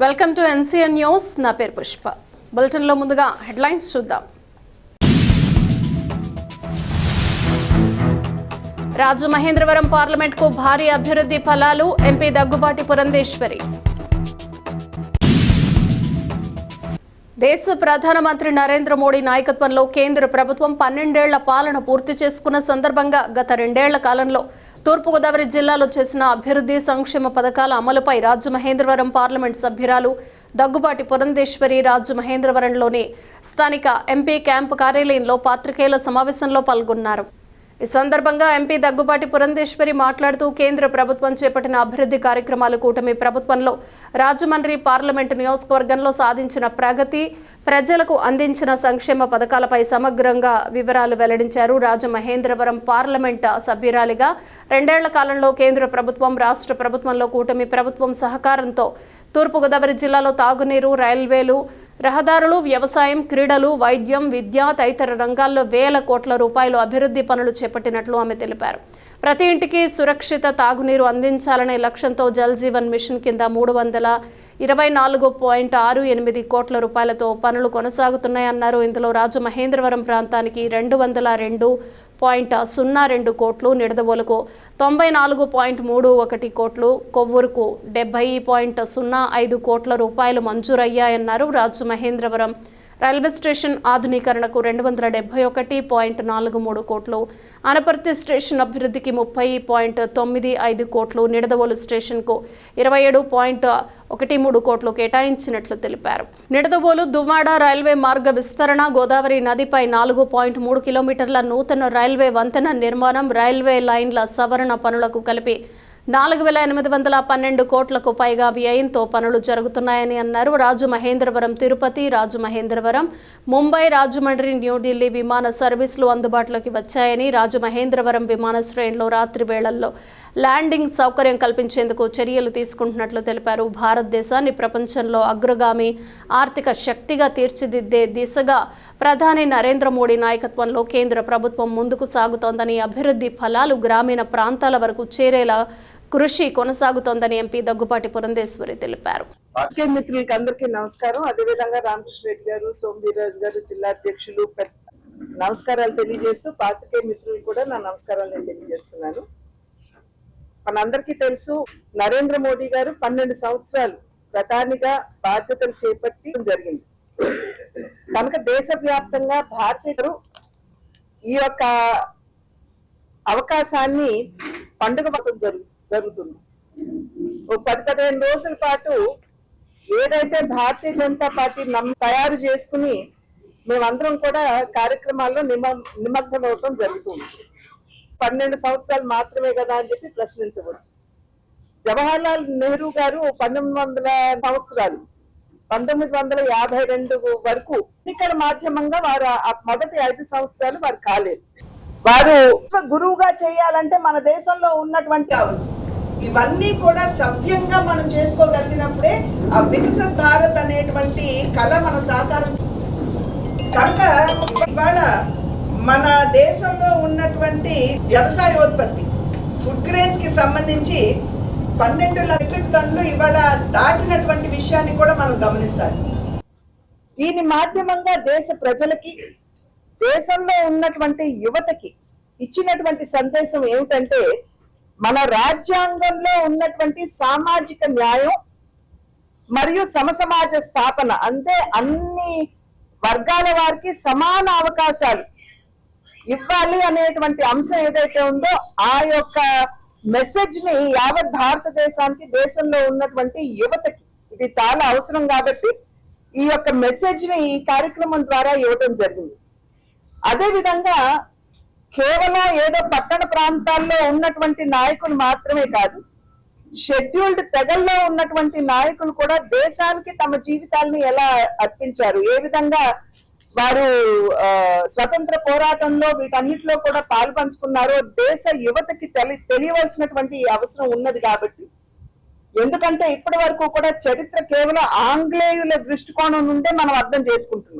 Welcome to NCN news. నా పేరు పుష్ప. బులెటిన్లో ముందుగా హెడ్లైన్స్ చూద్దాం. రాజమహేంద్రవరం పార్లమెంట్కు భారీ అభివృద్ధి ఫలాలు, ఎంపీ దగ్గుబాటి పురంధేశ్వరి. దేశ ప్రధానమంత్రి నరేంద్ర మోడీ నాయకత్వంలో కేంద్ర ప్రభుత్వం 12 ఏళ్ల పాలన పూర్తి చేసుకున్న సందర్భంగా గత 2 ఏళ్ల కాలంలో తూర్పుగోదావరి జిల్లాలో చేసిన అభివృద్ధి సంక్షేమ పథకాల అమలుపై రాజమహేంద్రవరం పార్లమెంట్ సభ్యురాలు దగ్గుబాటి పురంధేశ్వరి రాజమహేంద్రవరంలోని స్థానిక ఎంపీ క్యాంపు కార్యాలయంలో పాత్రికేయుల సమావేశంలో పాల్గొన్నారు. ఈ సందర్భంగా ఎంపీ దగ్గుబాటి పురంధేశ్వరి మాట్లాడుతూ కేంద్ర ప్రభుత్వం చేపట్టిన అభివృద్ధి కార్యక్రమాలు, కూటమి ప్రభుత్వంలో రాజమండ్రి పార్లమెంటు నియోజకవర్గంలో సాధించిన ప్రగతి, ప్రజలకు అందించిన సంక్షేమ పథకాలపై సమగ్రంగా వివరాలు వెల్లడించారు. రాజమహేంద్రవరం పార్లమెంట్ సభ్యురాలిగా 2 ఏళ్ల కాలంలో కేంద్ర ప్రభుత్వం, రాష్ట్ర ప్రభుత్వంలో కూటమి ప్రభుత్వం సహకారంతో తూర్పుగోదావరి జిల్లాలో తాగునీరు, రైల్వేలు, రహదారులు, వ్యవసాయం, క్రీడలు, వైద్యం, విద్య తదితర రంగాల్లో వేల కోట్ల రూపాయలు అభివృద్ధి పనులు చేపట్టినట్లు ఆమె తెలిపారు. ప్రతి ఇంటికి సురక్షిత తాగునీరు అందించాలనే లక్ష్యంతో జల్ జీవన్ మిషన్ కింద 324.68 కోట్ల రూపాయలతో పనులు కొనసాగుతున్నాయన్నారు. ఇందులో రాజమహేంద్రవరం ప్రాంతానికి 202.02 కోట్లు, నిడదవోలుకు 94.31 కోట్లు, కొవ్వూరుకు 70.05 కోట్ల రూపాయలు మంజూరయ్యాయన్నారు. రాజమహేంద్రవరం రైల్వే స్టేషన్ ఆధునీకరణకు 271.43 కోట్లు, అనపర్తి స్టేషన్ అభివృద్ధికి 30.95 కోట్లు, నిడదవోలు స్టేషన్కు 27.13 కోట్లు కేటాయించినట్లు తెలిపారు. నిడదవోలు దువ్వాడ రైల్వే మార్గ విస్తరణ, గోదావరి నదిపై 4.3 కిలోమీటర్ల నూతన రైల్వే వంతెన నిర్మాణం, రైల్వే లైన్ల సవరణ పనులకు కలిపి 4,812 కోట్లకు పైగా వ్యయంతో పనులు జరుగుతున్నాయని అన్నారు. రాజమహేంద్రవరం తిరుపతి, రాజమహేంద్రవరం ముంబై, రాజమండ్రి న్యూఢిల్లీ విమాన సర్వీసులు అందుబాటులోకి వచ్చాయని, రాజమహేంద్రవరం విమానాశ్రయంలో రాత్రి వేళల్లో ల్యాండింగ్ సౌకర్యం కల్పించేందుకు చర్యలు తీసుకుంటున్నట్లు తెలిపారు. భారతదేశాన్ని ప్రపంచంలో అగ్రగామి ఆర్థిక శక్తిగా తీర్చిదిద్దే దిశగా ప్రధాని నరేంద్ర మోడీ నాయకత్వంలో కేంద్ర ప్రభుత్వం ముందుకు సాగుతోందని, అభివృద్ధి ఫలాలు గ్రామీణ ప్రాంతాల వరకు చేరేలా కృషి కొనసాగుతోందని ఎంపీ దగ్గుబాటి పురంధేశ్వరి తెలిపారు. మిత్రులకి అందరికీ నమస్కారం. అదేవిధంగా రామకృష్ణ రెడ్డి గారు, సోమవీర్రాజు గారు, జిల్లా అధ్యక్షులు నమస్కారాలు తెలియజేస్తూ పాత్రికేయ మిత్రులు కూడా నా నమస్కారాలు నేను తెలియజేస్తున్నాను. మనందరికీ తెలుసు, నరేంద్ర మోడీ గారు 12 సంవత్సరాలు ప్రధానిగా బాధ్యతలు చేపట్టి జరిగింది కనుక దేశవ్యాప్తంగా భారతీయులు ఈ యొక్క అవకాశాన్ని పండుగ జరుగుతుంది. 10-15 రోజుల పాటు ఏదైతే భారతీయ జనతా పార్టీ తయారు చేసుకుని మేమందరం కూడా కార్యక్రమాల్లో నిమగ్నం అవడం జరుగుతుంది. 12 సంవత్సరాలు మాత్రమే కదా అని చెప్పి ప్రశ్నించవచ్చు. జవహర్లాల్ నెహ్రూ గారు 1900 సంవత్సరాలు 1952 వరకు ఎన్నికల మాధ్యమంగా వారు మొదటి 5 సంవత్సరాలు వారు కాలేదు. వారు గురువుగా చేయాలంటే మన దేశంలో ఉన్నటువంటి కావచ్చు, ఇవన్నీ కూడా సవ్యంగా మనం చేసుకోగలిగినప్పుడే ఆ వికసిత్ భారత్ అనేటువంటి కళ మన సాకారం. కనుక ఇవాళ మన దేశంలో ఉన్నటువంటి వ్యవసాయోత్పత్తి, ఫుడ్ గ్రెయిన్స్ కి సంబంధించి 12 మెట్రిక్ టన్నులు ఇవాళ దాటినటువంటి విషయాన్ని కూడా మనం గమనించాలి. దీని మాధ్యమంగా దేశ ప్రజలకి, దేశంలో ఉన్నటువంటి యువతకి ఇచ్చినటువంటి సందేశం ఏమిటంటే, మన రాజ్యాంగంలో ఉన్నటువంటి సామాజిక న్యాయం మరియు సమసమాజ స్థాపన, అంటే అన్ని వర్గాల వారికి సమాన అవకాశాలు ఇవ్వాలి అనేటువంటి అంశం ఏదైతే ఉందో ఆ యొక్క మెసేజ్ ని యావత్ భారతదేశానికి, దేశంలో ఉన్నటువంటి యువతకి ఇది చాలా అవసరం కాబట్టి ఈ యొక్క మెసేజ్ ని ఈ కార్యక్రమం ద్వారా ఇవ్వడం జరిగింది. అదే విధంగా కేవలం ఏదో పట్టణ ప్రాంతాల్లో ఉన్నటువంటి నాయకులు మాత్రమే కాదు, షెడ్యూల్డ్ తెగల్లో ఉన్నటువంటి నాయకులు కూడా దేశానికి తమ జీవితాలని ఎలా అర్పించారు, ఏ విధంగా వారు స్వతంత్ర పోరాటంలో వీటన్నిటిలో కూడా పాల్పంచుకున్నారో దేశ యువతకి తెలియవలసినటువంటి అవసరం ఉన్నది. కాబట్టి ఎందుకంటే ఇప్పటి వరకు కూడా చరిత్ర కేవలం ఆంగ్లేయుల దృష్టికోణం నుండే మనం అర్థం చేసుకుంటున్నాం.